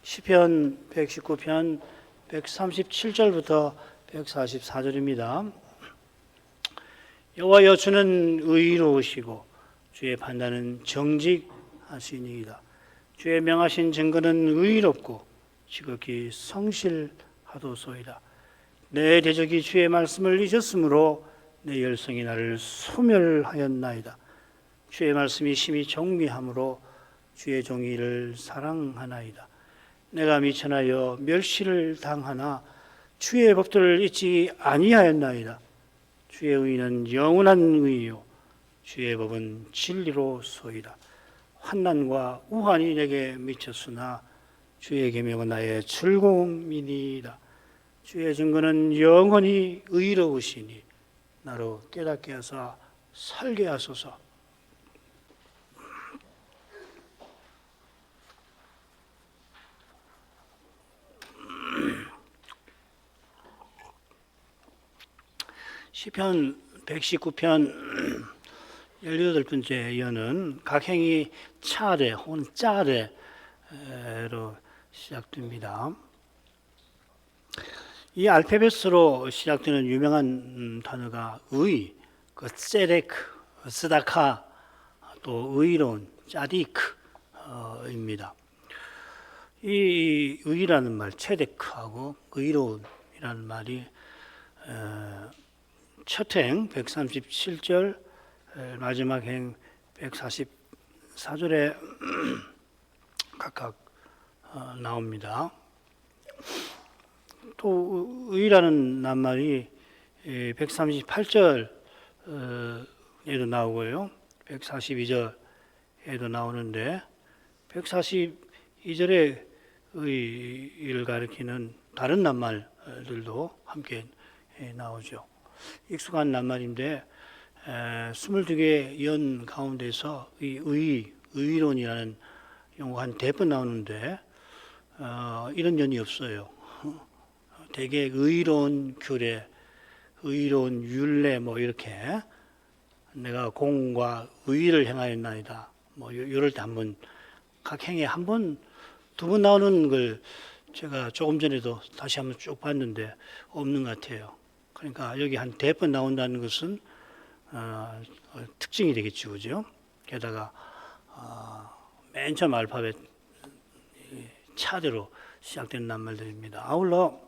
시편 119편 137절부터 144절입니다. 여호와여, 주는 의로우시고 주의 판단은 정직하시니이다. 주의 명하신 증거는 의롭고 지극히 성실하도소이다. 내 대적이 주의 말씀을 잊었으므로 내 열성이 나를 소멸하였나이다. 주의 말씀이 심히 정미함으로 주의 종이를 사랑하나이다. 내가 미천하여 멸시를 당하나 주의 법도를 잊지 아니하였나이다. 주의 의는 영원한 의요 주의 법은 진리로소이다. 환난과 우환이 내게 미쳤으나 주의 계명은 나의 즐거움이니이다. 주의 증거는 영원히 의로우시니 나로 깨닫게 하사 살게 하소서. 시편 119편 18번째 연은 각행이 차례 혹은 짜례로 시작됩니다. 이 알파벳으로 시작되는 유명한 단어가 의, ጼ데크, 스다카, 또 의로운, 짜디크입니다. 이 의라는 말, 체데크하고 의로운이라는 말이 첫 행 137절, 마지막 행 144절에 각각 나옵니다. 또 의라는 낱말이 138절에도 나오고요, 142절에도 나오는데 142절에 의를 가리키는 다른 낱말들도 함께 나오죠. 익숙한 낱말인데 22개의 연 가운데서 이 의론이라는 용어가 한 4번 나오는데 이런 연이 없어요. 대개 의로운 규례, 의로운 율례 이렇게 내가 공과 의를 행하였나이다. 이럴 때 한번 각 행에 한 번, 2번 나오는 걸 제가 조금 전에도 다시 한번 쭉 봤는데 없는 것 같아요. 그러니까 여기 한 4번 나온다는 것은 특징이 되겠죠, 그죠? 게다가 맨 처음 알파벳 차대로 시작된 낱말들입니다. 아울러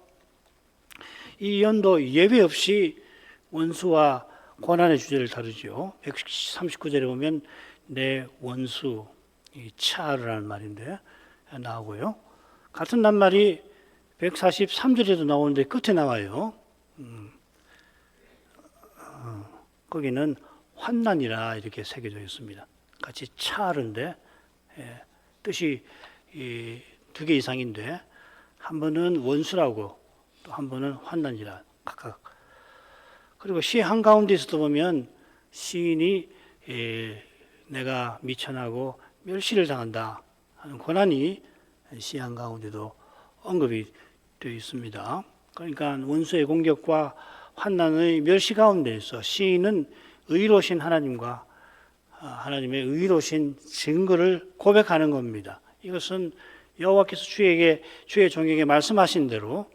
이 연도 예외 없이 원수와 고난의 주제를 다루죠. 139절에 보면 내 원수, 이 차르라는 말인데 나오고요. 같은 낱말이 143절에도 나오는데 끝에 나와요. 거기는 환난이라 이렇게 새겨져 있습니다. 같이 차르인데 뜻이 2개 이상인데 한 번은 원수라고 또 한 번은 환난이라 각각. 그리고 시 한가운데에서도 보면 시인이 내가 미천하고 멸시를 당한다 하는 고난이 시 한가운데도 언급이 되어 있습니다. 그러니까 원수의 공격과 환난의 멸시 가운데에서 시인은 의로우신 하나님과 하나님의 의로우신 증거를 고백하는 겁니다. 이것은 여호와께서 주의 종에게 말씀하신 대로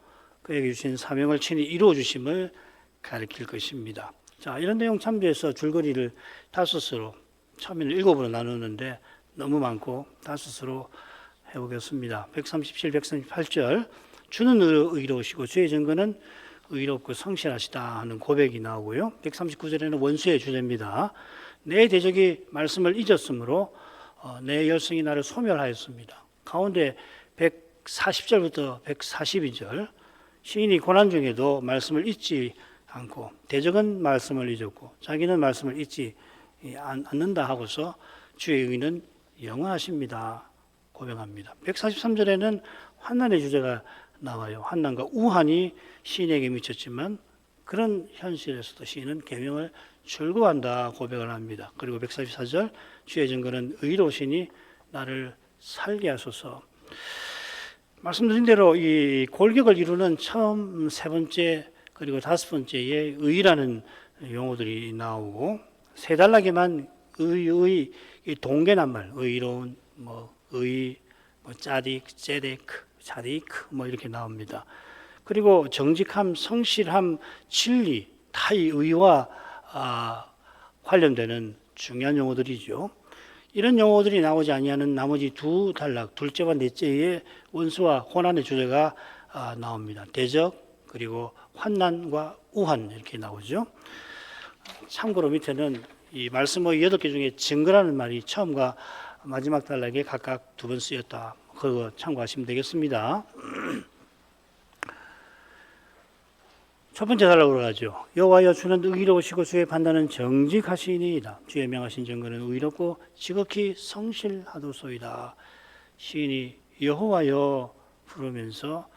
그에게 주신 사명을 친히 이루어 주심을 가리킬 것입니다. 자, 이런 내용 참조해서 줄거리를 5으로 처음에는 7으로 나누는데 너무 많고 5으로 해보겠습니다. 137, 138절 주는 의로우시고 주의 증거는 의롭고 성실하시다 하는 고백이 나오고요. 139절에는 원수의 주제입니다. 내 대적이 말씀을 잊었으므로 내 열성이 나를 소멸하였습니다. 가운데 140절부터 142절 시인이 고난 중에도 말씀을 잊지 않고 대적은 말씀을 잊었고 자기는 말씀을 잊지 않는다 하고서 주의 의는 영원하십니다 고백합니다. 143절에는 환난의 주제가 나와요. 환난과 우환이 시인에게 미쳤지만 그런 현실에서도 시인은 계명을 즐거워한다 고백을 합니다. 그리고 144절 주의 증거는 의로우시니 나를 살게 하소서. 말씀드린 대로 이 골격을 이루는 처음 3번째 그리고 5번째에 의라는 용어들이 나오고 3단락에만 의 동계낱말 의로운 의 짜딕, 제데크, 자리크 뭐 이렇게 나옵니다. 그리고 정직함, 성실함, 진리, 타의 의와 관련되는 중요한 용어들이죠. 이런 용어들이 나오지 아니하는 나머지 두 단락, 둘째와 넷째의 원수와 호난의 주제가 나옵니다. 대적, 그리고 환난과 우한 이렇게 나오죠. 참고로 밑에는 이 말씀의 8개 중에 증거라는 말이 처음과 마지막 단락에 각각 2번 쓰였다. 그거 참고하시면 되겠습니다. 첫 번째 단락으로 가죠. 여호와여 주는 의로우시고 주의 판단은 정직하시니이다. 주의 명하신 증거는 의롭고 지극히 성실하도소이다. 시인이 여호와여 부르면서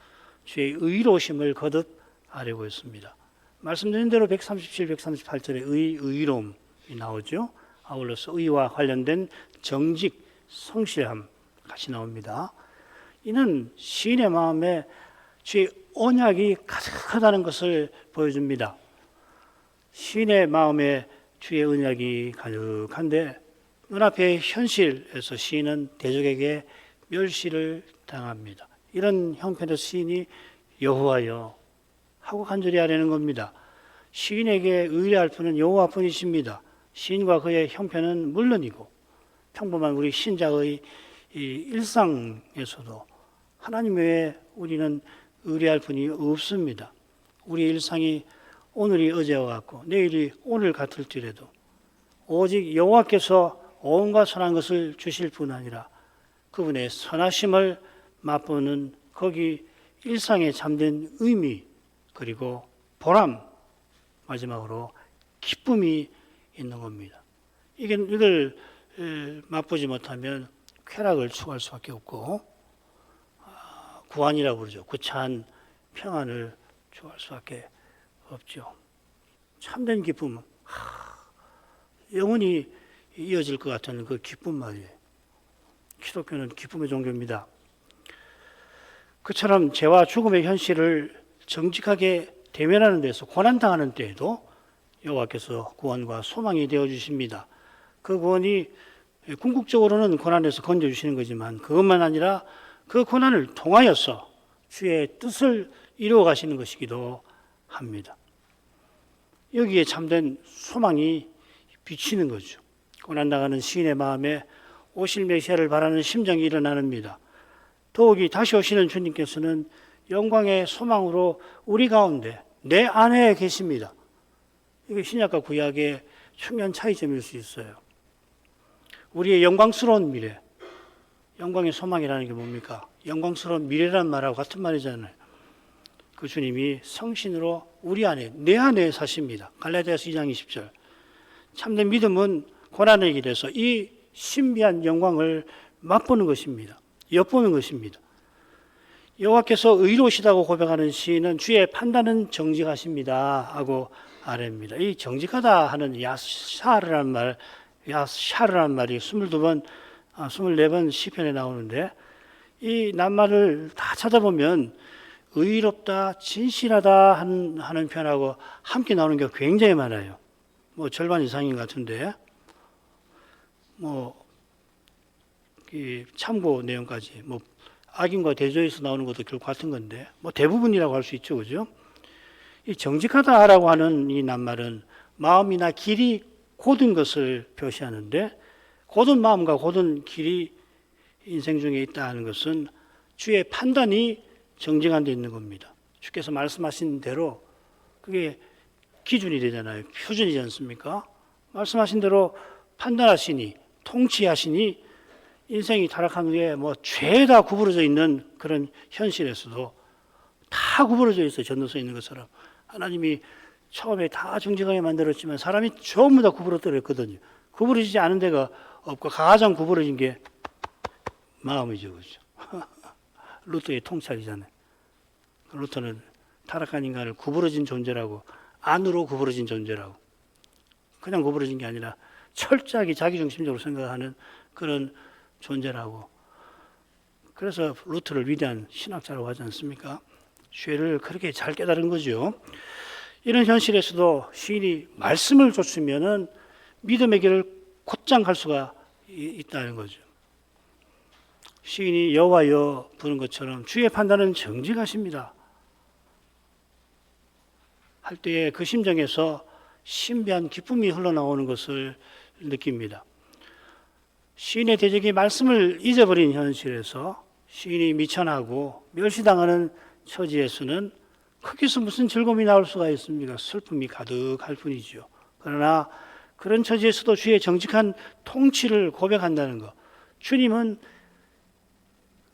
주의 의로우심을 거듭 아뢰고 있습니다. 말씀드린 대로 137, 138절에 의로움이 나오죠. 아울러서 의와 관련된 정직, 성실함 같이 나옵니다. 이는 시인의 마음에 주의 언약이 가득하다는 것을 보여줍니다. 시인의 마음에 주의 언약이 가득한데 눈앞의 현실에서 시인은 대적에게 멸시를 당합니다. 이런 형편에서 시인이 여호와여 하고 간절히 아뢰는 겁니다. 시인에게 의뢰할 분은 여호와뿐이십니다. 시인과 그의 형편은 물론이고 평범한 우리 신자의 이 일상에서도 하나님 외에 우리는 의뢰할 분이 없습니다. 우리의 일상이 오늘이 어제와 같고 내일이 오늘 같을지라도 오직 여호와께서 온갖 선한 것을 주실 뿐 아니라 그분의 선하심을 맛보는 거기 일상에 잠든 의미 그리고 보람 마지막으로 기쁨이 있는 겁니다. 이걸 맛보지 못하면 쾌락을 추구할 수밖에 없고 구안이라고 그러죠. 구차한 평안을 추구할 수밖에 없죠. 참된 기쁨, 영원히 이어질 것 같은 그 기쁨 말이에요. 기독교는 기쁨의 종교입니다. 그처럼 죄와 죽음의 현실을 정직하게 대면하는 데서 고난당하는 때에도 여호와께서 구원과 소망이 되어주십니다. 그 구원이 궁극적으로는 고난에서 건져주시는 거지만 그것만 아니라 그 고난을 통하여서 주의 뜻을 이루어 가시는 것이기도 합니다. 여기에 참된 소망이 비치는 거죠. 고난당하는 시인의 마음에 오실 메시아를 바라는 심정이 일어납니다. 더욱이 다시 오시는 주님께서는 영광의 소망으로 우리 가운데 내 안에 계십니다. 이게 신약과 구약의 중요한 차이점일 수 있어요. 우리의 영광스러운 미래, 영광의 소망이라는 게 뭡니까? 영광스러운 미래란 말하고 같은 말이잖아요. 그 주님이 성신으로 우리 안에, 내 안에 사십니다. 갈라디아서 2장 20절. 참된 믿음은 고난의 길에서 이 신비한 영광을 맛보는 것입니다. 엿보는 것입니다. 여호와께서 의로우시다고 고백하는 시인은 주의 판단은 정직하십니다 하고 아뢰입니다. 이 정직하다 하는 야샤르라는 말이 22번, 24번 시편에 나오는데 이 낱말을 다 찾아보면 의롭다, 진실하다 하는 표현하고 함께 나오는 게 굉장히 많아요. 뭐 절반 이상인 것 같은데 참고 내용까지 악인과 대조해서 나오는 것도 결국 같은 건데 대부분이라고 할 수 있죠, 그죠? 이 정직하다라고 하는 이 낱말은 마음이나 길이 곧은 것을 표시하는데 곧은 마음과 곧은 길이 인생 중에 있다는 것은 주의 판단이 정직한 데 있는 겁니다. 주께서 말씀하신 대로 그게 기준이 되잖아요. 표준이지 않습니까? 말씀하신 대로 판단하시니 통치하시니 인생이 타락한 후에 죄다 구부러져 있는 그런 현실에서도 다 구부러져 있어요. 전도서에 있는 것처럼. 하나님이 처음에 다 정직하게 만들었지만 사람이 전부 다 구부러뜨렸거든요. 구부러지지 않은 데가 없고 가장 구부러진 게 마음이죠. 그렇죠? 루터의 통찰이잖아요. 루터는 타락한 인간을 구부러진 존재라고, 안으로 구부러진 존재라고, 그냥 구부러진 게 아니라 철저하게 자기중심적으로 생각하는 그런 존재라고. 그래서 루터를 위대한 신학자라고 하지 않습니까? 죄를 그렇게 잘 깨달은 거죠. 이런 현실에서도 시인이 말씀을 줬으면은 믿음의 길을 곧장 갈 수가 있다는 거죠. 시인이 여호와여 부른 것처럼 주의 판단은 정직하십니다 할 때에 그 심정에서 신비한 기쁨이 흘러나오는 것을 느낍니다. 시인의 대적이 말씀을 잊어버린 현실에서 시인이 미천하고 멸시당하는 처지에서는 거기서 무슨 즐거움이 나올 수가 있습니까? 슬픔이 가득할 뿐이죠. 그러나 그런 처지에서도 주의 정직한 통치를 고백한다는 것. 주님은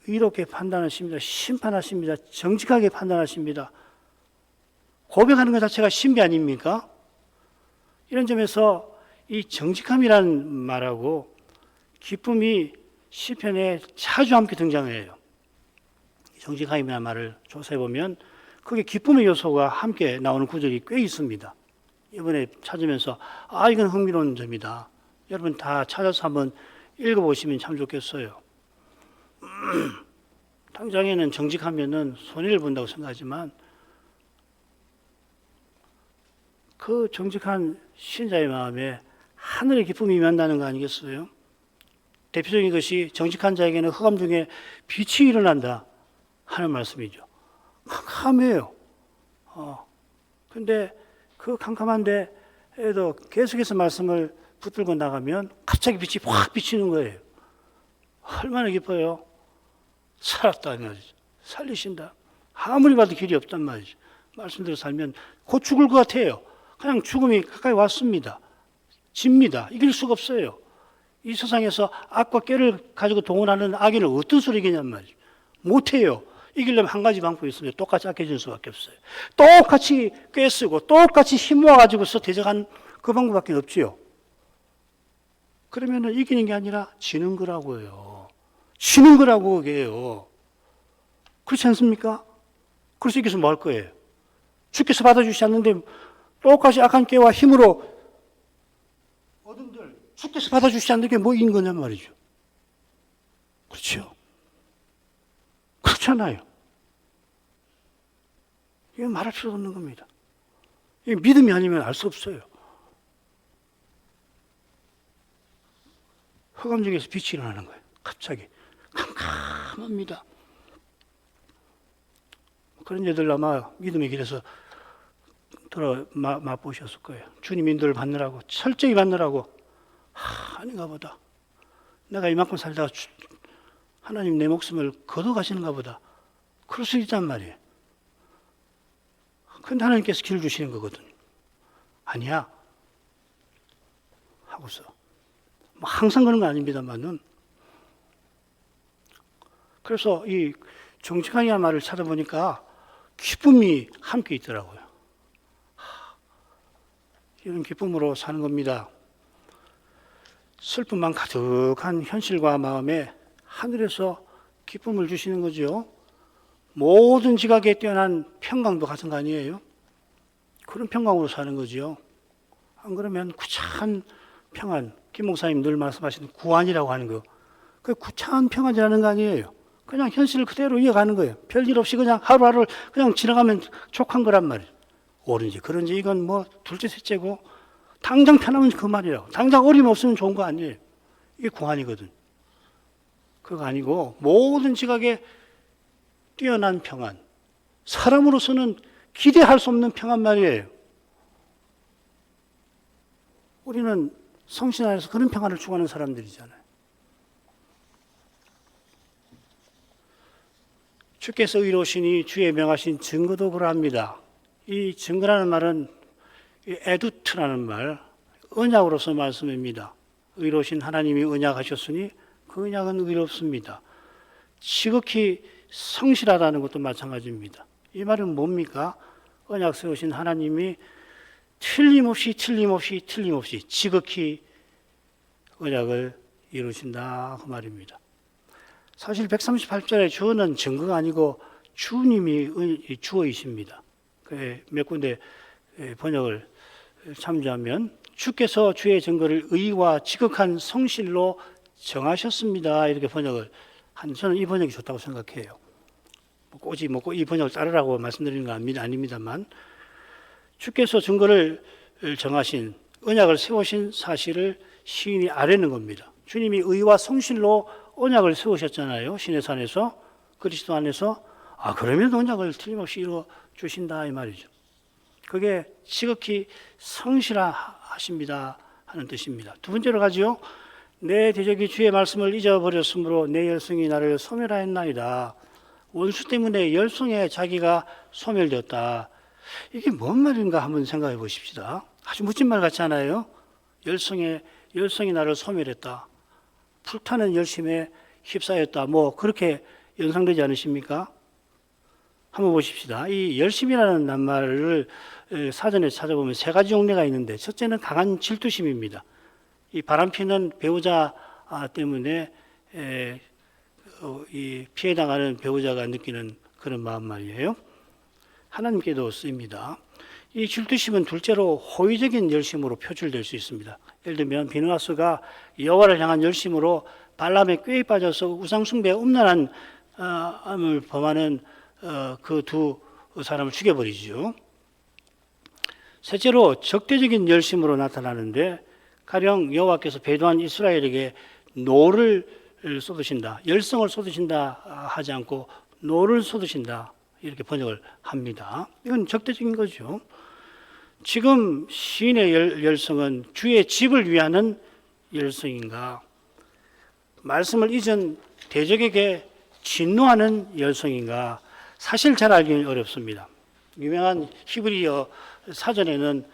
의롭게 판단하십니다. 심판하십니다. 정직하게 판단하십니다. 고백하는 것 자체가 신비 아닙니까? 이런 점에서 이 정직함이라는 말하고 기쁨이 시편에 자주 함께 등장해요. 정직함이라는 말을 조사해 보면 거기에 기쁨의 요소가 함께 나오는 구절이 꽤 있습니다. 이번에 찾으면서 이건 흥미로운 점이다. 여러분 다 찾아서 한번 읽어보시면 참 좋겠어요. 당장에는 정직하면은 손해를 본다고 생각하지만 그 정직한 신자의 마음에 하늘의 기쁨이 임한다는 거 아니겠어요? 대표적인 것이 정직한 자에게는 흑암 중에 빛이 일어난다 하는 말씀이죠. 캄캄해요. 근데 그 캄캄한데에도 계속해서 말씀을 붙들고 나가면 갑자기 빛이 확 비치는 거예요. 얼마나 기뻐요. 살았다 말이죠. 살리신다. 아무리 봐도 길이 없단 말이죠. 말씀대로 살면 곧 죽을 것 같아요. 그냥 죽음이 가까이 왔습니다. 집니다. 이길 수가 없어요. 이 세상에서 악과 깨를 가지고 동원하는 악인을 어떤 수로 이기냔 말이죠. 못해요. 이기려면 한 가지 방법이 있습니다. 똑같이 악해지는 수밖에 없어요. 똑같이 꿰쓰고 똑같이 힘 모아가지고서 대적한 그 방법밖에 없지요. 그러면 이기는 게 아니라 지는 거라고요. 지는 거라고 그게요. 그렇지 않습니까? 그래서 이겨서 뭐 할 거예요? 주께서 받아주시지 않는데 똑같이 악한 깨와 힘으로 어른들 주께서 받아주시지 않는 게 뭐인 거냔 말이죠. 그렇죠? 그렇잖아요. 이건 말할 필요 없는 겁니다. 이게 믿음이 아니면 알 수 없어요. 흑암 중에서 빛이 일어나는 거예요. 갑자기. 캄캄합니다. 그런 애들 아마 믿음의 길에서 맛보셨을 거예요. 주님 인도를 받느라고, 철저히 받느라고, 아닌가 보다. 내가 이만큼 살다가 하나님 내 목숨을 거둬가시는가 보다. 그럴 수 있단 말이에요. 근데 하나님께서 길을 주시는 거거든. 아니야. 하고서. 뭐 항상 그런 건 아닙니다만은. 그래서 이 정직하냐 말을 찾아보니까 기쁨이 함께 있더라고요. 이런 기쁨으로 사는 겁니다. 슬픔만 가득한 현실과 마음에 하늘에서 기쁨을 주시는 거죠. 모든 지각에 뛰어난 평강도 같은 거 아니에요? 그런 평강으로 사는 거죠. 안 그러면 구차한 평안, 김 목사님 늘 말씀하시는 구안이라고 하는 거, 그 구차한 평안이라는 거 아니에요. 그냥 현실을 그대로 이어가는 거예요. 별일 없이 그냥 하루하루를 그냥 지나가면 족한 거란 말이에요. 옳은지 그런지 이건 뭐 둘째 셋째고 당장 편하면 그 말이라고. 당장 어림없으면 좋은 거 아니에요. 이게 구안이거든. 그거 아니고 모든 지각에 뛰어난 평안. 사람으로서는 기대할 수 없는 평안 말이에요. 우리는 성신 안에서 그런 평안을 추구하는 사람들이잖아요. 주께서 의로우시니 주의 명하신 증거도 그러합니다. 이 증거라는 말은 에두트라는 말, 언약으로서 말씀입니다. 의로우신 하나님이 언약하셨으니 그 언약은 의롭습니다. 지극히 성실하다는 것도 마찬가지입니다. 이 말은 뭡니까? 언약 세우신 하나님이 틀림없이 지극히 언약을 이루신다 그 말입니다. 사실 138절의 주어는 증거가 아니고 주님이 주어이십니다. 몇 군데 번역을 참조하면 주께서 주의 증거를 의와 지극한 성실로 정하셨습니다. 이렇게 번역을 저는 이 번역이 좋다고 생각해요. 꼬지 꼭 이 번역을 따르라고 말씀드리는 건 아닙니다만 주께서 증거를 정하신 언약을 세우신 사실을 시인이 아뢰는 겁니다. 주님이 의와 성실로 언약을 세우셨잖아요. 시내산에서 그리스도 안에서. 그러면 언약을 틀림없이 이루어 주신다 이 말이죠. 그게 지극히 성실하십니다 하는 뜻입니다. 두 번째로 가지요. 내 대적이 주의 말씀을 잊어버렸으므로 내 열성이 나를 소멸하였나이다. 원수 때문에 열성에 자기가 소멸되었다. 이게 뭔 말인가 한번 생각해 보십시다. 아주 멋진 말 같지 않아요? 열성이 나를 소멸했다. 불타는 열심에 휩싸였다. 뭐 그렇게 연상되지 않으십니까? 한번 보십시다. 이 열심이라는 낱말을 사전에 찾아보면 세 가지 용례가 있는데, 첫째는 강한 질투심입니다. 이 바람피는 배우자 때문에 이 피해당하는 배우자가 느끼는 그런 마음 말이에요. 하나님께도 쓰입니다. 이 질투심은 둘째로 호의적인 열심으로 표출될 수 있습니다. 예를 들면 비느하스가 여호와를 향한 열심으로 발람의 꾀에 빠져서 우상 숭배에 음란한 암을 범하는 그 두 사람을 죽여버리죠. 셋째로 적대적인 열심으로 나타나는데, 가령 여호와께서 배도한 이스라엘에게 노를 쏟으신다, 열성을 쏟으신다 하지 않고 노를 쏟으신다 이렇게 번역을 합니다. 이건 적대적인 거죠. 지금 시인의 열성은 주의 집을 위하는 열성인가, 말씀을 잊은 대적에게 진노하는 열성인가, 사실 잘 알기는 어렵습니다. 유명한 히브리어 사전에는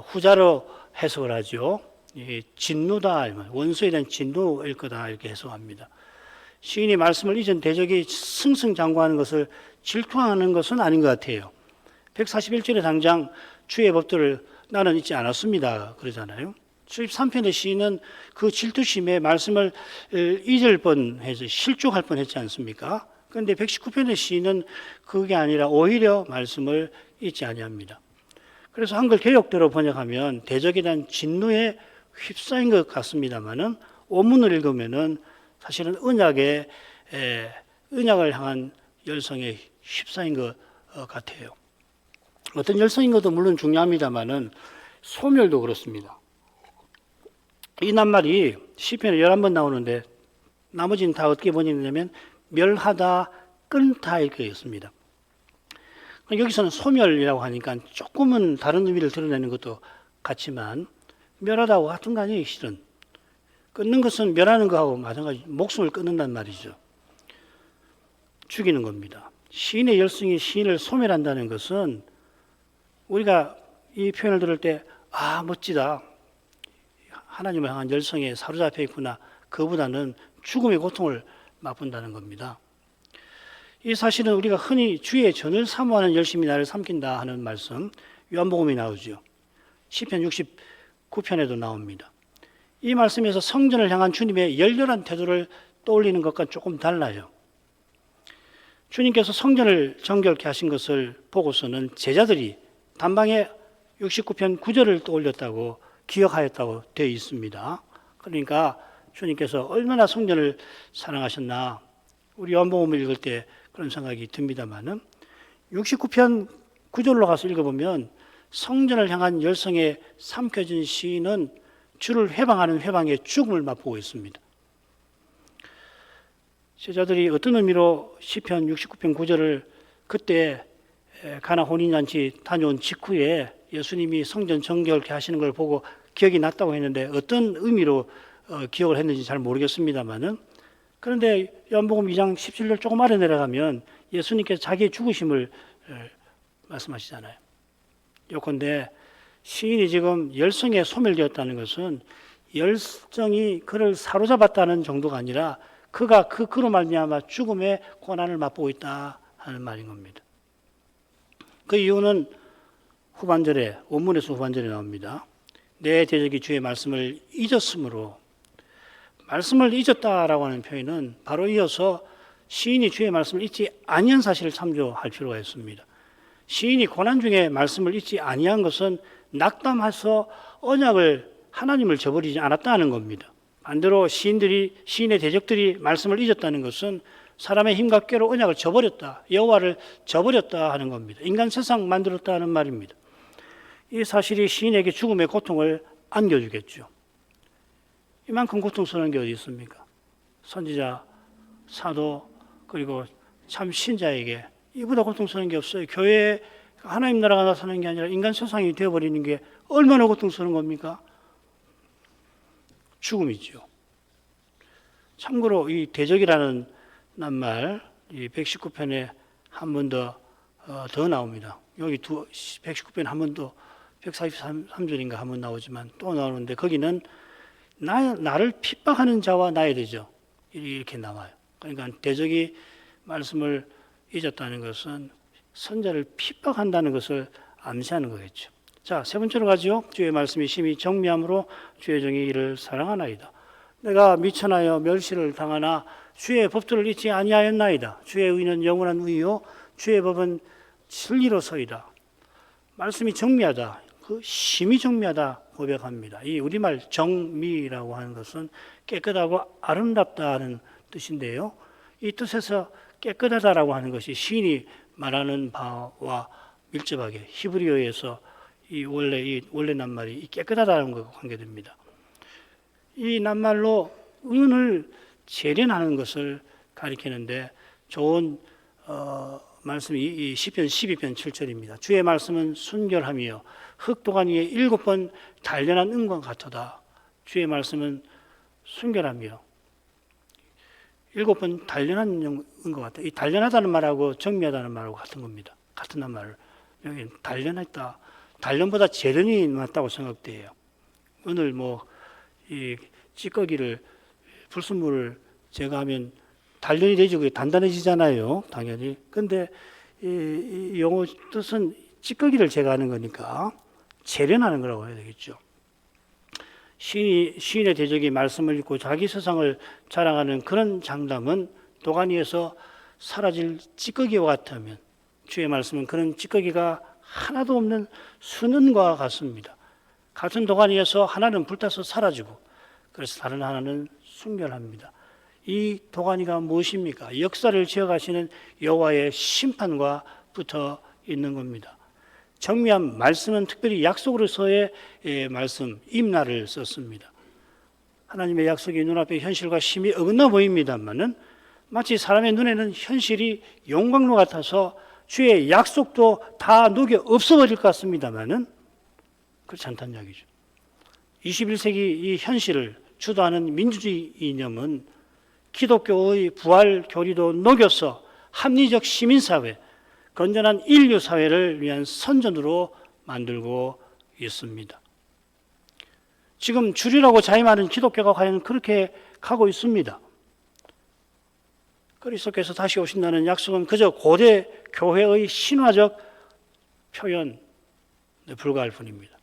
후자로 해석을 하죠. 진노다, 원수에 대한 진노일 거다 이렇게 해석합니다. 시인이 말씀을 잊은 대적이 승승장구하는 것을 질투하는 것은 아닌 것 같아요. 141절에 당장 주의 법들을 나는 잊지 않았습니다 그러잖아요. 73편의 시인은 그 질투심에 말씀을 잊을 뻔해서 실족할 뻔했지 않습니까? 그런데 119편의 시인은 그게 아니라 오히려 말씀을 잊지 아니합니다. 그래서 한글 개역대로 번역하면 대적에 대한 진노에 휩싸인 것 같습니다만은 원문을 읽으면은 사실은 언약을 향한 열성에 휩싸인 것 같아요. 어떤 열성인 것도 물론 중요합니다만은 소멸도 그렇습니다. 이 낱말이 시편에 11번 나오는데 나머지는 다 어떻게 번역되냐면 멸하다, 끊다 이렇게 있습니다. 여기서는 소멸이라고 하니까 조금은 다른 의미를 드러내는 것도 같지만 멸하다고 같은 거 아니에요, 실은. 끊는 것은 멸하는 거하고 마찬가지, 목숨을 끊는단 말이죠. 죽이는 겁니다. 시인의 열성이 시인을 소멸한다는 것은 우리가 이 표현을 들을 때 멋지다, 하나님을 향한 열성에 사로잡혀 있구나, 그보다는 죽음의 고통을 맛본다는 겁니다. 이 사실은 우리가 흔히 주의 전을 사모하는 열심이 나를 삼킨다 하는 말씀, 요한복음에 나오죠. 시편 69편에도 나옵니다. 이 말씀에서 성전을 향한 주님의 열렬한 태도를 떠올리는 것과 조금 달라요. 주님께서 성전을 정결케 하신 것을 보고서는 제자들이 단방에 69편 9절을 떠올렸다고 기억하였다고 되어 있습니다. 그러니까 주님께서 얼마나 성전을 사랑하셨나, 우리 요한복음을 읽을 때 그런 생각이 듭니다만은 69편 9절로 가서 읽어보면 성전을 향한 열성에 삼켜진 시인은 주를 회방하는 회방의 죽음을 맛보고 있습니다. 제자들이 어떤 의미로 시편 69편 9절을 그때 가나 혼인잔치 다녀온 직후에 예수님이 성전 정결케 하시는 걸 보고 기억이 났다고 했는데 어떤 의미로 기억을 했는지 잘 모르겠습니다만은, 그런데 요한복음 2장 17절 조금 아래 내려가면 예수님께서 자기의 죽으심을 말씀하시잖아요. 요컨대 시인이 지금 열성에 소멸되었다는 것은 열성이 그를 사로잡았다는 정도가 아니라 그가 그로 말미암아 죽음의 고난을 맛보고 있다 하는 말인 겁니다. 그 이유는 후반절에, 원문에서 후반절에 나옵니다. 내 대적이 주의 말씀을 잊었으므로. 말씀을 잊었다라고 하는 표현은 바로 이어서 시인이 주의 말씀을 잊지 아니한 사실을 참조할 필요가 있습니다. 시인이 고난 중에 말씀을 잊지 아니한 것은 낙담해서 언약을, 하나님을 저버리지 않았다는 겁니다. 반대로 시인의 대적들이 말씀을 잊었다는 것은 사람의 힘과 꾀로 언약을 저버렸다, 여호와를 저버렸다 하는 겁니다. 인간 세상 만들었다 하는 말입니다. 이 사실이 시인에게 죽음의 고통을 안겨주겠죠. 이만큼 고통스러운 게 어디 있습니까? 선지자, 사도, 그리고 참 신자에게 이보다 고통스러운 게 없어요. 교회에 하나님 나라가 나타나는 게 아니라 인간 세상이 되어버리는 게 얼마나 고통스러운 겁니까? 죽음이죠. 참고로 이 대적이라는 낱말, 이 119편에 한 번 더 나옵니다. 여기 119편 한 번 더 143절인가 한 번 나오지만 또 나오는데 거기는 나를 핍박하는 자와 나야 되죠. 이렇게 나와요. 그러니까 대적이 말씀을 잊었다는 것은 선자를 핍박한다는 것을 암시하는 거겠죠. 자, 세 번째로 가죠. 주의 말씀이 심히 정미함으로 주의 종이 이를 사랑하나이다. 내가 미천하여 멸시를 당하나 주의 법도를 잊지 아니하였나이다. 주의 의는 영원한 의요 주의 법은 진리로서이다. 말씀이 정미하다. 그 심히 정미하다 고백합니다. 이 우리말 정미라고 하는 것은 깨끗하고 아름답다는 뜻인데요. 이 뜻에서 깨끗하다라고 하는 것이 시인이 말하는 바와 밀접하게 히브리어에서 이 원래 낱말이 깨끗하다는 것과 관계됩니다. 이 낱말로 은을 재련하는 것을 가리키는데 좋은 말씀이 이 시편 12편 7절입니다. 주의 말씀은 순결하며 흙도간 위에 7번 단련한 은과 같도다. 주의 말씀은 순결하며 7번 단련한 은과 같다. 이 단련하다는 말하고 정미하다는 말하고 같은 겁니다. 같은 낱말을 여기 단련했다. 단련보다 재련이 맞다고 생각돼요. 오늘 이 찌꺼기를 불순물을 제거하면 단련이 되죠. 그게 단단해지잖아요. 당연히. 근데 이 용어 뜻은 찌꺼기를 제거하는 거니까 재련하는 거라고 해야 되겠죠. 시인의 대적이 말씀을 읽고 자기 세상을 자랑하는 그런 장담은 도가니에서 사라질 찌꺼기와 같으면 주의 말씀은 그런 찌꺼기가 하나도 없는 순은과 같습니다. 같은 도가니에서 하나는 불타서 사라지고 그래서 다른 하나는 순결합니다. 이 도가니가 무엇입니까? 역사를 지어가시는 여호와의 심판과 붙어 있는 겁니다. 정미한 말씀은 특별히 약속으로서의 말씀, 임나를 썼습니다. 하나님의 약속이 눈앞에 현실과 심히 어긋나 보입니다만은 마치 사람의 눈에는 현실이 용광로 같아서 주의 약속도 다 녹여 없어버릴 것 같습니다만은 그렇지 않다는 이야기죠. 21세기 이 현실을 주도하는 민주주의 이념은 기독교의 부활 교리도 녹여서 합리적 시민사회, 건전한 인류사회를 위한 선전으로 만들고 있습니다. 지금 주류라고 자임하는 기독교가 과연 그렇게 가고 있습니다. 그리스도께서 다시 오신다는 약속은 그저 고대 교회의 신화적 표현에 불과할 뿐입니다.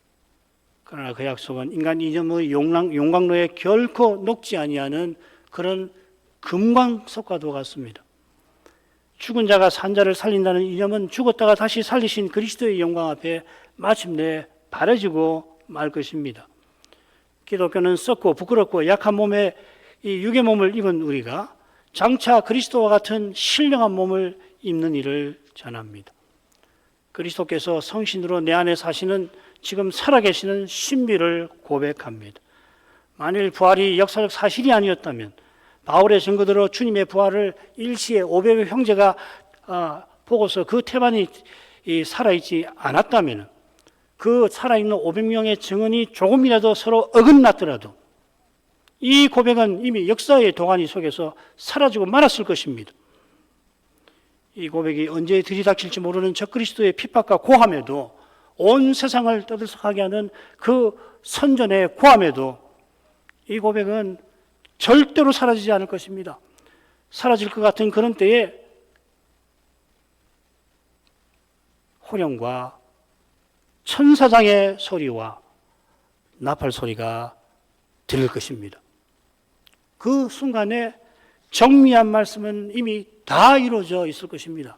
그러나 그 약속은 인간 이념의 용광로에 결코 녹지 아니하는 그런 금광석과도 같습니다. 죽은 자가 산 자를 살린다는 이념은 죽었다가 다시 살리신 그리스도의 영광 앞에 마침내 바라지고 말 것입니다. 기독교는 썩고 부끄럽고 약한 몸에 이 육의 몸을 입은 우리가 장차 그리스도와 같은 신령한 몸을 입는 일을 전합니다. 그리스도께서 성신으로 내 안에 사시는 지금 살아계시는 신비를 고백합니다. 만일 부활이 역사적 사실이 아니었다면 바울의 증거대로 주님의 부활을 일시에 500의 형제가 보고서 그 태반이 살아있지 않았다면 그 살아있는 500명의 증언이 조금이라도 서로 어긋났더라도 이 고백은 이미 역사의 도가니 속에서 사라지고 말았을 것입니다. 이 고백이 언제 들이닥칠지 모르는 적그리스도의 핍박과 고함에도 온 세상을 떠들썩하게 하는 그 선전의 고함에도 이 고백은 절대로 사라지지 않을 것입니다. 사라질 것 같은 그런 때에 호령과 천사장의 소리와 나팔 소리가 들릴 것입니다. 그 순간에 정미한 말씀은 이미 다 이루어져 있을 것입니다.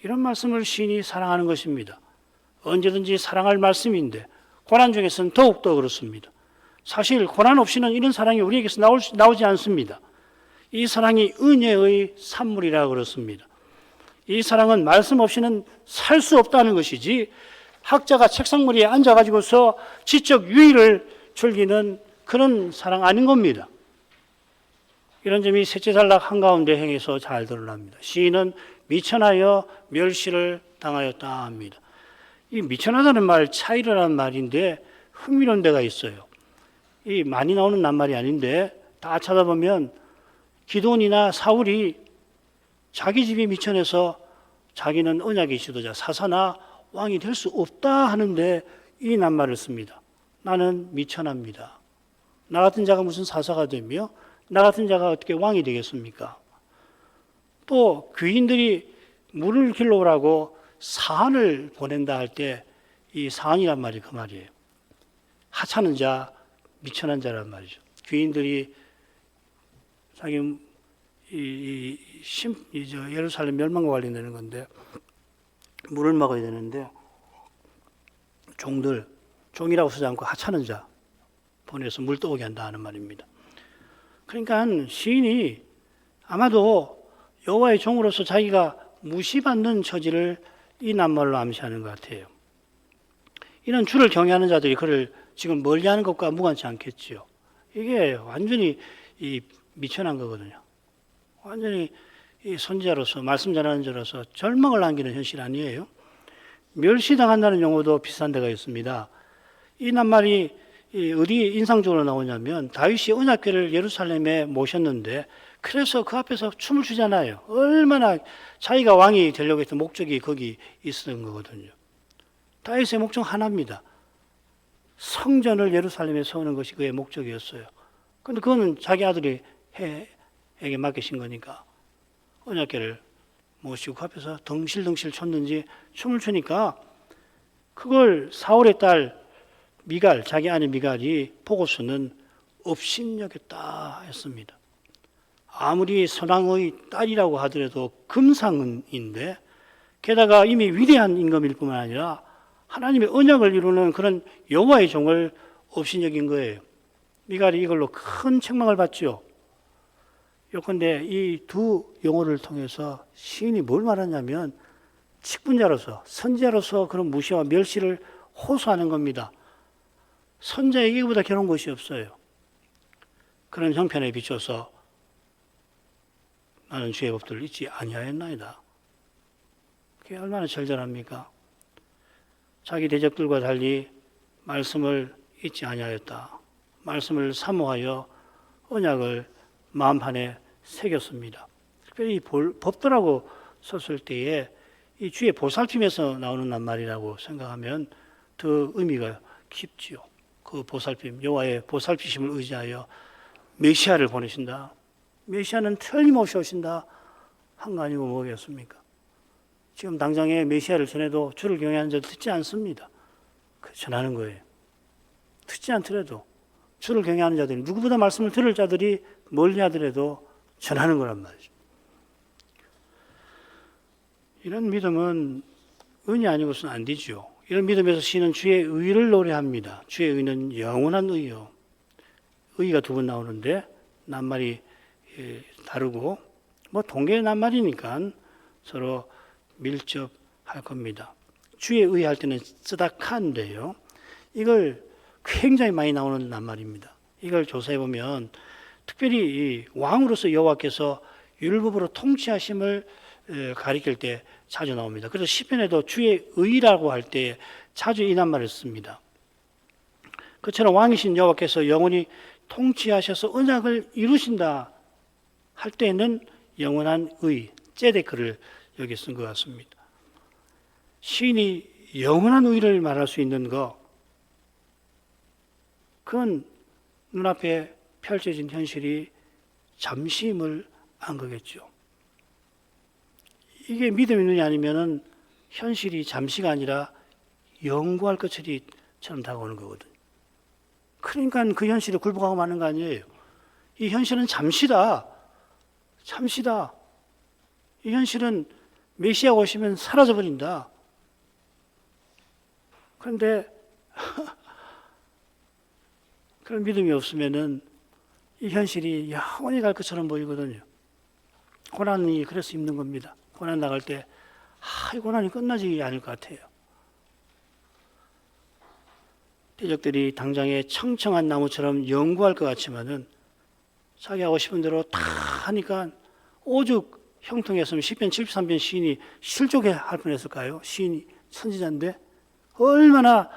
이런 말씀을 시인이 사랑하는 것입니다. 언제든지 사랑할 말씀인데 고난 중에서는 더욱더 그렇습니다. 사실 고난 없이는 이런 사랑이 우리에게서 나오지 않습니다. 이 사랑이 은혜의 산물이라 그렇습니다. 이 사랑은 말씀 없이는 살 수 없다는 것이지 학자가 책상머리에 앉아가지고서 지적 유의를 즐기는 그런 사랑 아닌 겁니다. 이런 점이 셋째 단락 한가운데 행에서 잘 드러납니다. 시인은 미천하여 멸시를 당하였다 합니다. 이 미천하다는 말 차이라는 말인데 흥미로운 데가 있어요. 이 많이 나오는 낱말이 아닌데 다 찾아보면 기돈이나 사울이 자기 집이 미천해서 자기는 언약의 지도자 사사나 왕이 될 수 없다 하는데 이 낱말을 씁니다. 나는 미천합니다. 나 같은 자가 무슨 사사가 되며 나 같은 자가 어떻게 왕이 되겠습니까? 또 귀인들이 물을 길러오라고 사한을 보낸다 할 때 이 사한이란 말이 그 말이에요. 하찮은 자, 미천한 자란 말이죠. 귀인들이 자기 예루살렘 멸망과 관련되는 건데 물을 먹어야 되는데 종이라고 쓰지 않고 하찮은 자 보내서 물 떠오게 한다 하는 말입니다. 그러니까 시인이 아마도 여호와의 종으로서 자기가 무시받는 처지를 이 낱말로 암시하는 것 같아요. 이런 주를 경외하는 자들이 그를 지금 멀리하는 것과 무관치 않겠지요. 이게 완전히 미천한 거거든요. 완전히 이 선지자로서 말씀 전하는 자로서 절망을 안기는 현실 아니에요. 멸시당한다는 용어도 비슷한 데가 있습니다. 이 낱말이 어디 인상적으로 나오냐면 다윗이 언약궤를 예루살렘에 모셨는데 그래서 그 앞에서 춤을 추잖아요. 얼마나 자기가 왕이 되려고 했던 목적이 거기 있었던 거거든요. 다윗의 목적 하나입니다. 성전을 예루살렘에 세우는 것이 그의 목적이었어요. 그런데 그거는 자기 아들이 에게 맡기신 거니까 언약궤를 모시고 그 앞에서 덩실덩실 췄는지 춤을 추니까 그걸 사울의 딸 미갈, 자기 아내 미갈이 보고서는 업신여겼다 했습니다. 아무리 선왕의 딸이라고 하더라도 금상인데 게다가 이미 위대한 임금일 뿐만 아니라 하나님의 언약을 이루는 그런 여호와의 종을 업신여긴 거예요. 미갈이 이걸로 큰 책망을 받죠. 요컨대 이 두 용어를 통해서 시인이 뭘 말하냐면 직분자로서 선지자로서 그런 무시와 멸시를 호소하는 겁니다. 선자에게 이보다 괴로운 것이 없어요. 그런 형편에 비춰서 나는 주의 법도를 잊지 아니하였나이다. 그게 얼마나 절절합니까? 자기 대적들과 달리 말씀을 잊지 아니하였다. 말씀을 사모하여 언약을 마음판에 새겼습니다. 특별히 법도라고 썼을 때에 이 주의 보살핌에서 나오는 낱말이라고 생각하면 더 의미가 깊지요. 그 보살핌, 여호와의 보살피심을 의지하여 메시아를 보내신다. 메시아는 틀림없이 오신다. 한 거 아니고 뭐겠습니까? 지금 당장에 메시아를 전해도 주를 경외하는 자들 듣지 않습니다. 전하는 거예요. 듣지 않더라도 주를 경외하는 자들이 누구보다 말씀을 들을 자들이 멀리 하더라도 전하는 거란 말이죠. 이런 믿음은 은이 아니고서는 안 되죠. 이런 믿음에서 시인은 주의 의를 노래합니다. 주의 의는 영원한 의요. 의가 두 번 나오는데 낱말이 다르고 뭐 동계의 낱말이니까 서로 밀접할 겁니다. 주의 의 할 때는 쓰다칸인데요. 이걸 굉장히 많이 나오는 낱말입니다. 이걸 조사해 보면 특별히 왕으로서 여호와께서 율법으로 통치하심을 가리킬 때 자주 나옵니다. 그래서 시편에도 주의 의라고 할 때 자주 이 낱말을 씁니다. 그처럼 왕이신 여호와께서 영원히 통치하셔서 언약을 이루신다 할 때는 영원한 의, ጼ데크를 여기 쓴 것 같습니다. 시인이 영원한 의를 말할 수 있는 것, 그건 눈앞에 펼쳐진 현실이 잠시임을 안 거겠죠. 이게 믿음의 눈이 아니면은 현실이 잠시가 아니라 영구할 것처럼 다가오는 거거든요. 그러니까 그 현실에 굴복하고 마는 거 아니에요. 이 현실은 잠시다. 잠시다. 이 현실은 메시아가 오시면 사라져버린다. 그런데 그런 믿음이 없으면은 이 현실이 영원히 갈 것처럼 보이거든요. 고난이 그래서 힘든 겁니다. 고난 나갈 때 이 고난이 끝나지 않을 것 같아요. 대적들이 당장에 청청한 나무처럼 영구할 것 같지만은 자기 하고 싶은 대로 다 하니까 오죽 형통했으면 시편 73편 시인이 실족해 할 뻔했을까요? 시인이 선지자인데 얼마나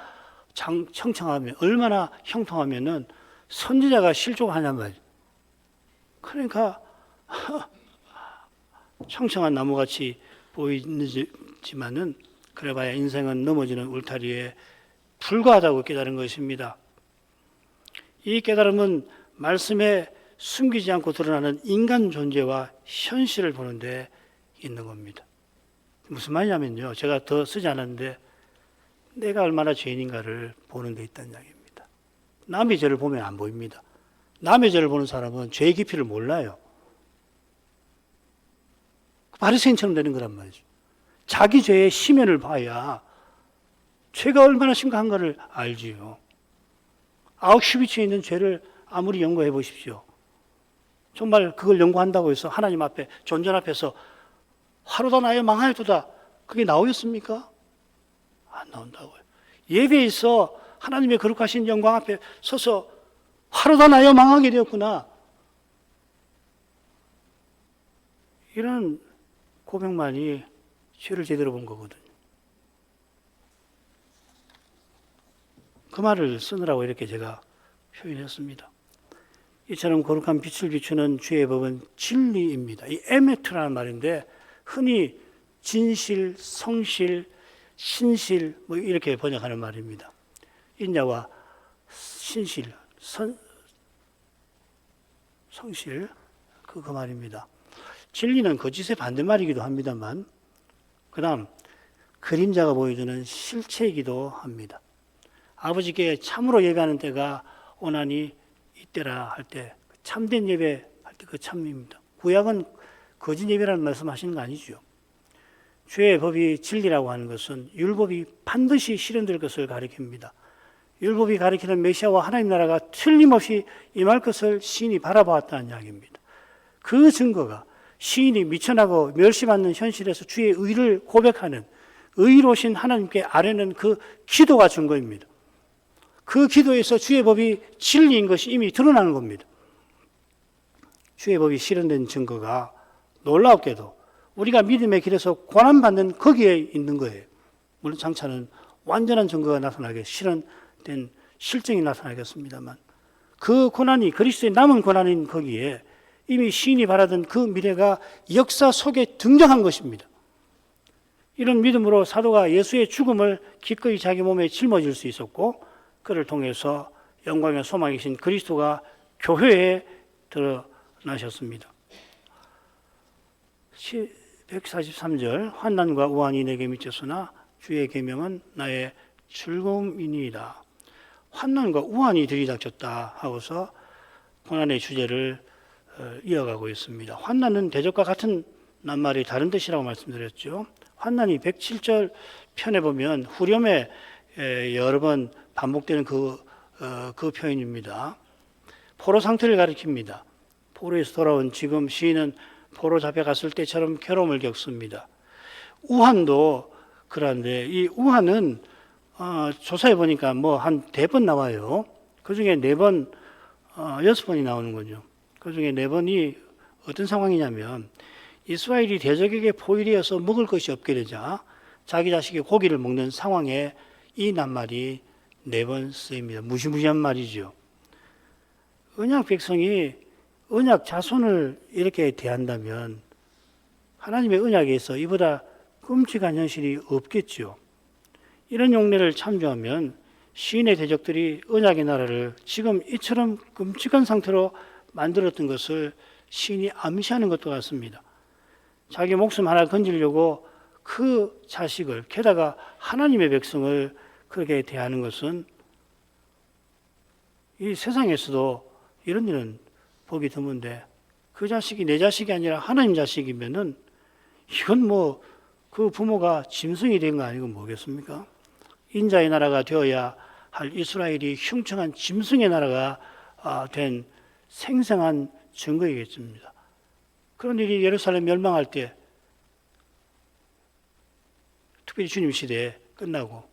청청하면 얼마나 형통하면은 선지자가 실족하냔 말이에요. 그러니까 청청한 나무같이 보이지만은 그래봐야 인생은 넘어지는 울타리에 불과하다고 깨달은 것입니다. 이 깨달음은 말씀에 숨기지 않고 드러나는 인간 존재와 현실을 보는 데 있는 겁니다. 무슨 말이냐면요. 제가 더 쓰지 않았는데 내가 얼마나 죄인인가를 보는 데 있다는 이야기입니다. 남의 죄를 보면 안 보입니다. 남의 죄를 보는 사람은 죄의 깊이를 몰라요. 바리새인처럼 되는 거란 말이죠. 자기 죄의 심연을 봐야 죄가 얼마나 심각한가를 알지요. 아우슈비츠에 있는 죄를 아무리 연구해 보십시오. 정말 그걸 연구한다고 해서 하나님 앞에 존전 앞에서 화로다 나여 망하여도다 그게 나오겠습니까? 안 나온다고요. 예배에 있어 하나님의 거룩하신 영광 앞에 서서 화로다 나여 망하게 되었구나. 이런 고백만이 죄를 제대로 본 거거든요. 그 말을 쓰느라고 이렇게 제가 표현했습니다. 이처럼 거룩한 빛을 비추는 주의 법은 진리입니다. 이 에메트라는 말인데 흔히 진실, 성실, 신실 뭐 이렇게 번역하는 말입니다. 인자와 신실, 성실 그 말입니다. 진리는 거짓의 반대말이기도 합니다만 그 다음 그림자가 보여주는 실체이기도 합니다. 아버지께 참으로 예배하는 때가 오나니 이때라 할 때 참된 예배 할 때 그 참입니다. 구약은 거짓 예배라는 말씀하시는 거 아니죠. 죄의 법이 진리라고 하는 것은 율법이 반드시 실현될 것을 가리킵니다. 율법이 가리키는 메시아와 하나님 나라가 틀림없이 임할 것을 시인이 바라보았다는 이야기입니다. 그 증거가 시인이 미천하고 멸시받는 현실에서 주의 의를 고백하는 의로우신 하나님께 아뢰는 그 기도가 증거입니다. 그 기도에서 주의 법이 진리인 것이 이미 드러나는 겁니다. 주의 법이 실현된 증거가 놀랍게도 우리가 믿음의 길에서 고난받는 거기에 있는 거예요. 물론 장차는 완전한 증거가 나타나게 실현된 실증이 나타나겠습니다만 그 고난이 그리스도의 남은 고난인 거기에 이미 시인이 바라던 그 미래가 역사 속에 등장한 것입니다. 이런 믿음으로 사도가 예수의 죽음을 기꺼이 자기 몸에 짊어질 수 있었고 그를 통해서 영광의 소망이신 그리스도가 교회에 드러나셨습니다. 143절 환난과 우환이 내게 미쳤으나 주의 계명은 나의 즐거움이니이다. 환난과 우환이 들이닥쳤다 하고서 고난의 주제를 이어가고 있습니다. 환난은 대적과 같은 낱말이 다른 뜻이라고 말씀드렸죠. 환난이 107절 편에 보면 후렴에 여러 번 반복되는 그 표현입니다. 포로 상태를 가리킵니다. 포로에서 돌아온 지금 시인은 포로 잡혀갔을 때처럼 괴로움을 겪습니다. 우환도 그런데 이 우환은 조사해 보니까 뭐 한 4번 나와요. 그 중에 4번, 6번이 나오는 거죠. 그 중에 4번이 어떤 상황이냐면 이스라엘이 대적에게 포위되어서 먹을 것이 없게 되자 자기 자식이 고기를 먹는 상황에 이 낱말이 4번 쓰입니다. 무시무시한 말이죠. 언약 백성이 언약 자손을 이렇게 대한다면 하나님의 언약에서 이보다 끔찍한 현실이 없겠죠. 이런 용례를 참조하면 시인의 대적들이 언약의 나라를 지금 이처럼 끔찍한 상태로 만들었던 것을 시인이 암시하는 것도 같습니다. 자기 목숨 하나 건지려고 그 자식을 게다가 하나님의 백성을 그렇게 대하는 것은 이 세상에서도 이런 일은 보기 드문데 그 자식이 내 자식이 아니라 하나님 자식이면은 이건 뭐 그 부모가 짐승이 된 거 아니고 뭐겠습니까? 인자의 나라가 되어야 할 이스라엘이 흉측한 짐승의 나라가 된 생생한 증거이겠습니다. 그런 일이 예루살렘 멸망할 때 특별히 주님 시대에 끝나고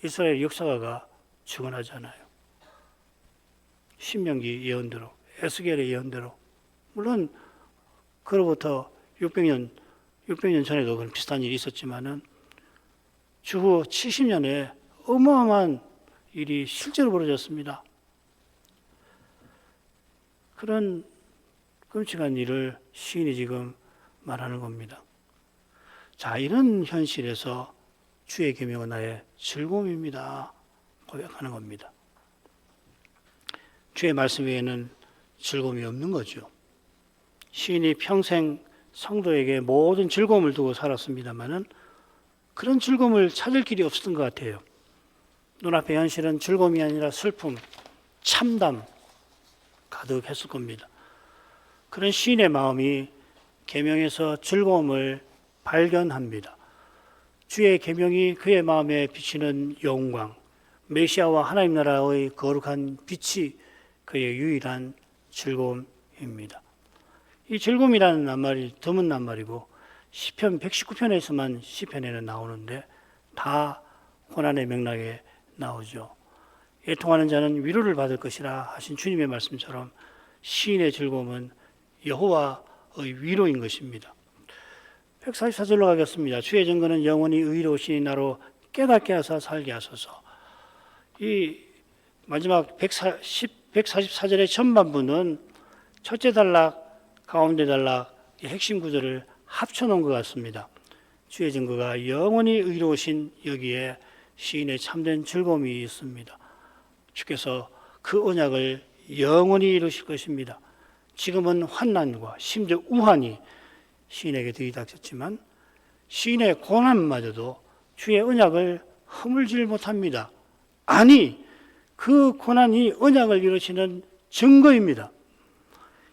이스라엘 역사가가 증언하잖아요. 신명기 예언대로 에스겔의 예언대로. 물론 그로부터 600년 전에도 그런 비슷한 일이 있었지만은 주후 70년에 어마어마한 일이 실제로 벌어졌습니다. 그런 끔찍한 일을 시인이 지금 말하는 겁니다. 자, 이런 현실에서 주의 계명은 나의 즐거움입니다. 고백하는 겁니다. 주의 말씀 외에는 즐거움이 없는 거죠. 시인이 평생 성도에게 모든 즐거움을 두고 살았습니다마는 그런 즐거움을 찾을 길이 없었던 것 같아요. 눈앞의 현실은 즐거움이 아니라 슬픔, 참담 가득했을 겁니다. 그런 시인의 마음이 계명에서 즐거움을 발견합니다. 주의 계명이 그의 마음에 비치는 영광, 메시아와 하나님 나라의 거룩한 빛이 그의 유일한 즐거움입니다. 이 즐거움이라는 낱말이 드문 낱말이고 시편 119편에서만 시편에는 나오는데 다 고난의 맥락에 나오죠. 애통하는 자는 위로를 받을 것이라 하신 주님의 말씀처럼 시인의 즐거움은 여호와의 위로인 것입니다. 144절로 가겠습니다. 주의 증거는 영원히 의로우시니 나로 깨닫게 하사 살게 하소서. 이 마지막 144절의 전반부는 첫째 단락, 가운데 단락, 핵심 구절을 합쳐놓은 것 같습니다. 주의 증거가 영원히 의로우신 여기에 시인의 참된 즐거움이 있습니다. 주께서 그 언약을 영원히 이루실 것입니다. 지금은 환난과 심지어 우환이 시인에게 들이닥쳤지만 시인의 고난마저도 주의 언약을 허물질 못합니다. 아니, 그 고난이 언약을 이루시는 증거입니다.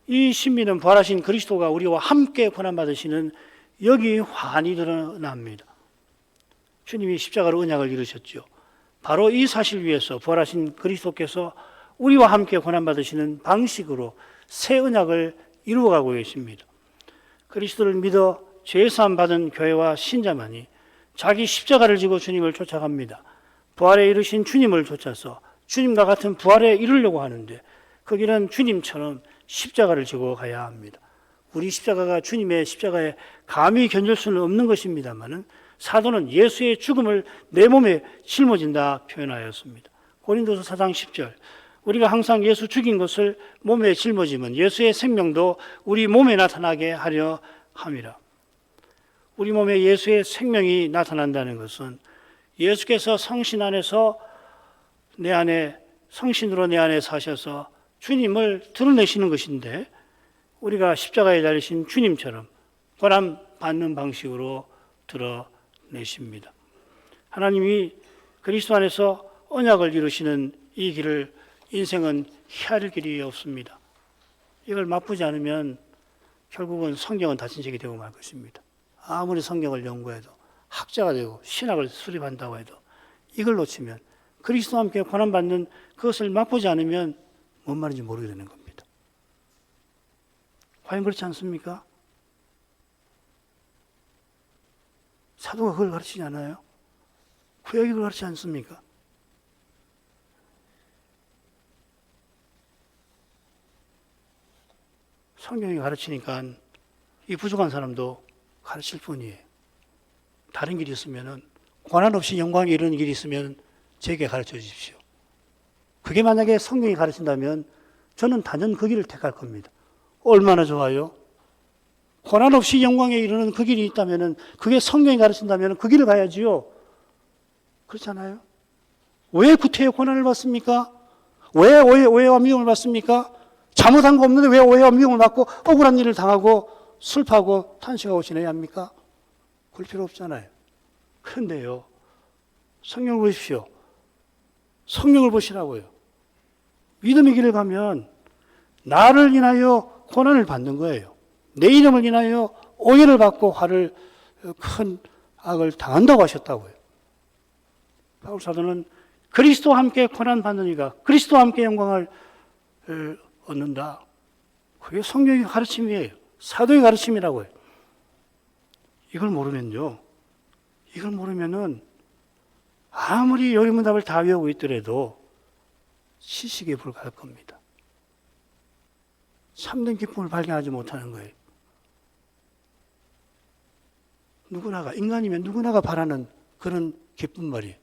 이 신비는 부활하신 그리스도가 우리와 함께 고난받으시는 여기 환히 드러납니다. 주님이 십자가로 언약을 이루셨죠. 바로 이 사실 위에서 부활하신 그리스도께서 우리와 함께 고난받으시는 방식으로 새 언약을 이루어가고 계십니다. 그리스도를 믿어 죄사함 받은 교회와 신자만이 자기 십자가를 지고 주님을 쫓아갑니다. 부활에 이르신 주님을 쫓아서 주님과 같은 부활에 이르려고 하는데 그 길은 주님처럼 십자가를 지고 가야 합니다. 우리 십자가가 주님의 십자가에 감히 견딜 수는 없는 것입니다만은 사도는 예수의 죽음을 내 몸에 짊어진다 표현하였습니다. 고린도서 4장 10절 우리가 항상 예수 죽인 것을 몸에 짊어지면 예수의 생명도 우리 몸에 나타나게 하려 함이라. 우리 몸에 예수의 생명이 나타난다는 것은 예수께서 성신 안에서 내 안에 성신으로 내 안에 사셔서 주님을 드러내시는 것인데 우리가 십자가에 달리신 주님처럼 고난 받는 방식으로 드러내십니다. 하나님이 그리스도 안에서 언약을 이루시는 이 길을 인생은 헤아릴 길이 없습니다. 이걸 맛보지 않으면 결국은 성경은 닫힌 책이 되고 말 것입니다. 아무리 성경을 연구해도 학자가 되고 신학을 수립한다고 해도 이걸 놓치면 그리스도와 함께 고난받는 그것을 맛보지 않으면 뭔 말인지 모르게 되는 겁니다. 과연 그렇지 않습니까? 사도가 그걸 가르치지 않아요? 구약이 그걸 가르치지 않습니까? 성경이 가르치니까 이 부족한 사람도 가르칠 뿐이에요. 다른 길이 있으면 고난 없이 영광에 이르는 길이 있으면 제게 가르쳐 주십시오. 그게 만약에 성경이 가르친다면 저는 단연 그 길을 택할 겁니다. 얼마나 좋아요? 고난 없이 영광에 이르는 그 길이 있다면 그게 성경이 가르친다면 그 길을 가야지요. 그렇잖아요? 왜 구태여 고난을 받습니까? 왜 오해와 미움을 받습니까? 잘못한 거 없는데 왜 오해와 미움을 받고 억울한 일을 당하고 슬퍼하고 탄식하고 지내야 합니까? 그럴 필요 없잖아요. 그런데요, 성경을 보십시오. 성경을 보시라고요. 믿음의 길을 가면 나를 인하여 고난을 받는 거예요. 내 이름을 인하여 오해를 받고 큰 악을 당한다고 하셨다고요. 바울 사도는 그리스도와 함께 고난 받는 이가 그리스도와 함께 영광을 얻는다. 그게 성경의 가르침이에요. 사도의 가르침이라고요. 이걸 모르면요. 이걸 모르면은 아무리 요리문답을 다 외우고 있더라도 지식에 불과할 겁니다. 참된 기쁨을 발견하지 못하는 거예요. 누구나가, 인간이면 누구나가 바라는 그런 기쁨 말이에요.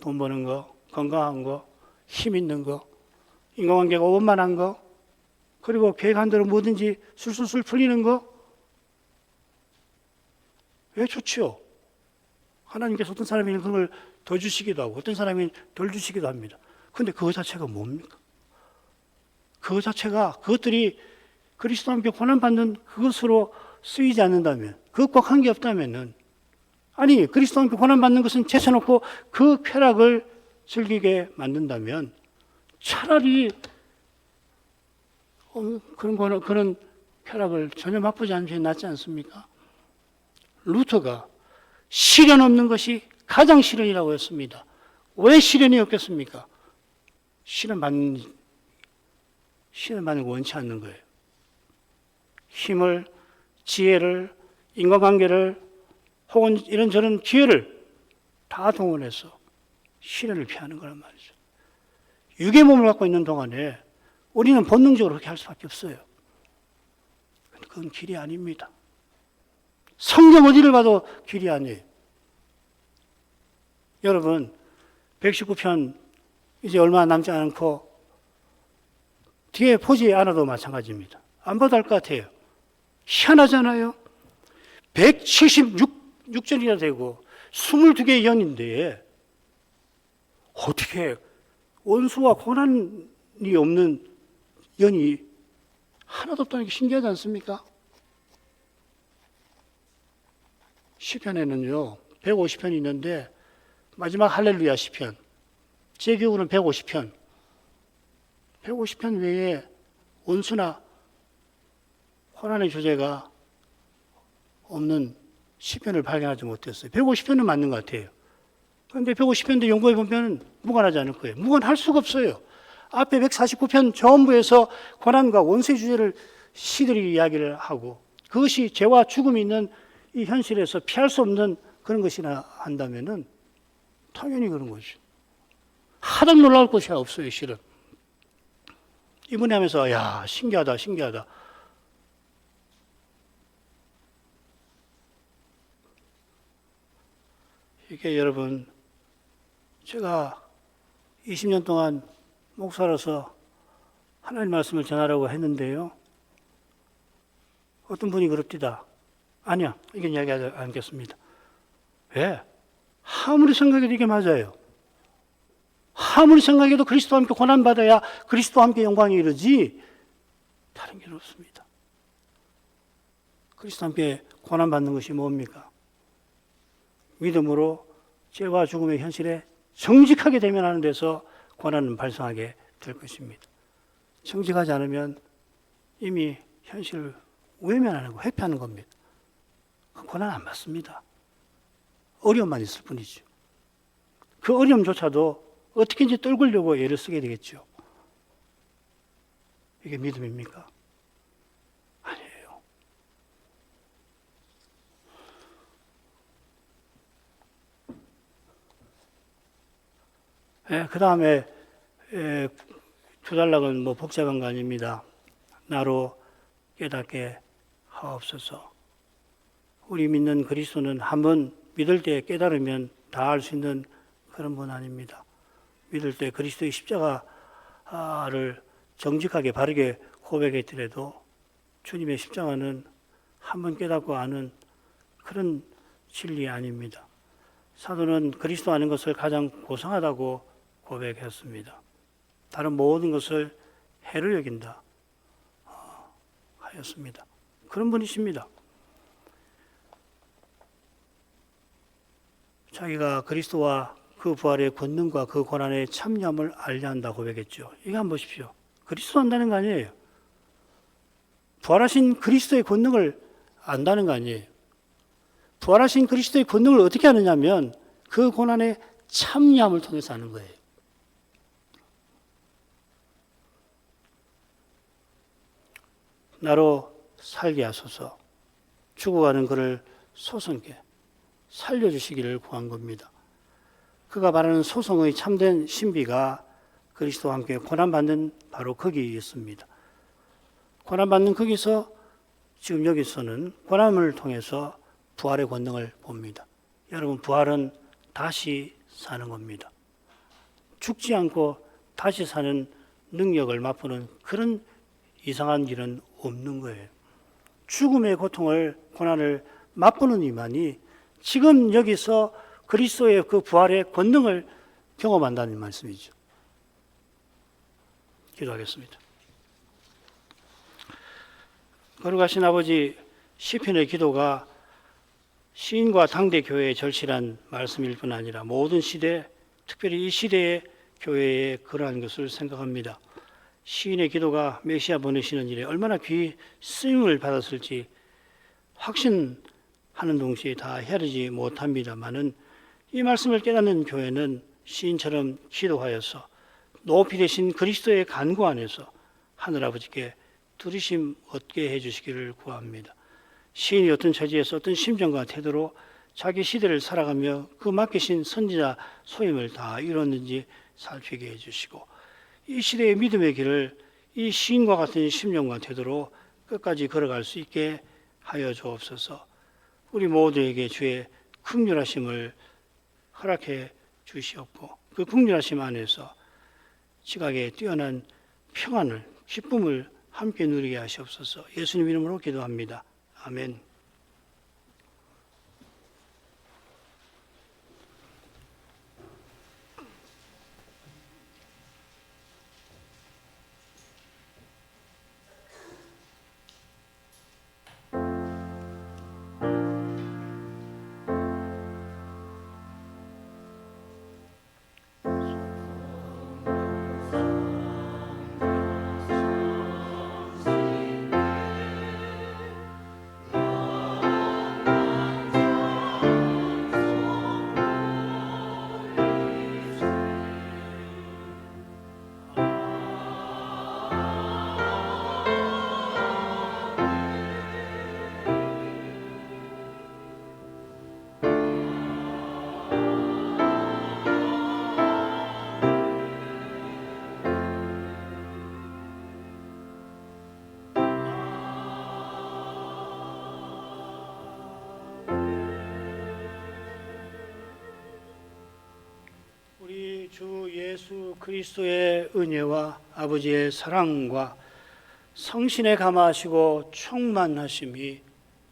돈 버는 거, 건강한 거, 힘 있는 거, 인간관계가 원만한 거, 그리고 계획한 대로 뭐든지 술술술 풀리는 거. 왜 좋지요? 하나님께서 어떤 사람에게는 그걸 더 주시기도 하고 어떤 사람에게는 덜 주시기도 합니다. 그런데 그거 자체가 뭡니까? 그거 자체가, 그것들이 그리스도와 함께 고난받는 그것으로 쓰이지 않는다면, 그것과 관계없다면은, 아니, 그리스도와 함께 고난받는 것은 제쳐놓고 그 쾌락을 즐기게 만든다면 차라리 그런 쾌락을 전혀 맛보지 않는 게 낫지 않습니까? 루터가 시련 없는 것이 가장 시련이라고 했습니다. 왜 시련이 없겠습니까? 시련받는 걸 원치 않는 거예요. 힘을, 지혜를, 인간관계를, 혹은 이런저런 기회를 다 동원해서 시련을 피하는 거란 말이죠. 육의 몸을 갖고 있는 동안에 우리는 본능적으로 그렇게 할 수밖에 없어요. 그건 길이 아닙니다. 성경 어디를 봐도 길이 아니에요. 여러분, 119편 이제 얼마 남지 않고 뒤에 보지 않아도 마찬가지입니다. 안 봐도 알 것 같아요. 희한하잖아요. 176절이나 되고 22개의 연인데 어떻게 원수와 고난이 없는 연이 하나도 없다는 게 신기하지 않습니까? 시편에는요 150편이 있는데 마지막 할렐루야 시편, 제 기억으로는 150편 외에 원수나 고난의 주제가 없는 시편을 발견하지 못했어요. 150편은 맞는 것 같아요. 그런데 150편도 연구해 보면 무관하지 않을 거예요. 무관할 수가 없어요. 앞에 149편 전부에서 고난과 원수의 주제를 시들이 이야기를 하고 그것이 죄와 죽음이 있는 이 현실에서 피할 수 없는 그런 것이나 한다면은 당연히 그런 거죠. 하등 놀라울 것이 없어요, 실은. 이번에 하면서 야, 신기하다. 이게 여러분, 제가 20년 동안 목사로서 하나님 말씀을 전하라고 했는데요. 어떤 분이 그럽디다. 아니야, 이건 이야기하지 않겠습니다. 왜? 아무리 생각해도 이게 맞아요. 아무리 생각해도 그리스도와 함께 고난받아야 그리스도와 함께 영광이 이르지 다른 길 없습니다. 그리스도와 함께 고난받는 것이 뭡니까? 믿음으로 죄와 죽음의 현실에 정직하게 대면하는 데서 고난은 발생하게 될 것입니다. 정직하지 않으면 이미 현실을 외면하는 거, 회피하는 겁니다. 고난 안 받습니다. 어려움만 있을 뿐이죠. 그 어려움조차도 어떻게든지 떨구려고 애를 쓰게 되겠죠. 이게 믿음입니까? 아니에요. 그 다음에 두 단락은 뭐 복잡한 거 아닙니다. 나로 깨닫게 하옵소서. 우리 믿는 그리스도는 한번 믿을 때 깨달으면 다 알 수 있는 그런 분 아닙니다. 믿을 때 그리스도의 십자가를 정직하게 바르게 고백했더라도 주님의 십자가는 한번 깨닫고 아는 그런 진리 아닙니다. 사도는 그리스도 아는 것을 가장 고상하다고 고백했습니다. 다른 모든 것을 해를 여긴다 하였습니다. 그런 분이십니다. 자기가 그리스도와 그 부활의 권능과 그 고난의 참여함을 알려 한다 고백했죠. 이거 한번 보십시오. 그리스도 안다는 거 아니에요. 부활하신 그리스도의 권능을 안다는 거 아니에요. 부활하신 그리스도의 권능을 어떻게 아느냐면 그 고난의 참여함을 통해서 아는 거예요. 나로 살게 하소서. 죽어가는 그를 소성케 살려주시기를 구한 겁니다. 그가 말하는 소성의 참된 신비가 그리스도와 함께 고난받는 바로 거기에 있습니다. 고난받는 거기서 지금 여기서는 고난을 통해서 부활의 권능을 봅니다. 여러분, 부활은 다시 사는 겁니다. 죽지 않고 다시 사는 능력을 맛보는 그런 이상한 일은 없는 거예요. 죽음의 고통을, 고난을 맛보는 이만이 지금 여기서 그리스도의 그 부활의 권능을 경험한다는 말씀이죠. 기도하겠습니다. 거룩하신 아버지, 시편의 기도가 시인과 당대 교회의 절실한 말씀일 뿐 아니라 모든 시대, 특별히 이 시대의 교회에 그러한 것을 생각합니다. 시인의 기도가 메시아 보내시는 일에 얼마나 귀 쓰임을 받았을지 확신하는 동시에 다 헤아리지 못합니다마는 이 말씀을 깨닫는 교회는 시인처럼 기도하여서 높이 되신 그리스도의 간구 안에서 하늘아버지께 두리심 얻게 해주시기를 구합니다. 시인이 어떤 처지에서 어떤 심정과 태도로 자기 시대를 살아가며 그 맡기신 선지자 소임을 다 이뤘는지 살피게 해주시고 이 시대의 믿음의 길을 이 시인과 같은 심령과 태도로 끝까지 걸어갈 수 있게 하여 주옵소서. 우리 모두에게 주의 긍휼하심을 허락해 주시옵고 그 긍휼하심 안에서 지각에 뛰어난 평안을, 기쁨을 함께 누리게 하시옵소서. 예수님 이름으로 기도합니다. 아멘. 우리 주 예수 그리스도의 은혜와 아버지의 사랑과 성신에 감화하시고 충만하심이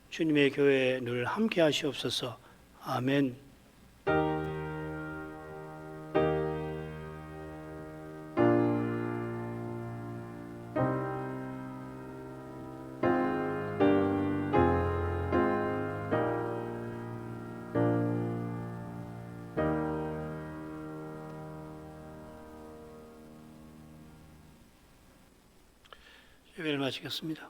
주님의 교회에 늘 함께 하시옵소서. 아멘. 예배를 마치겠습니다.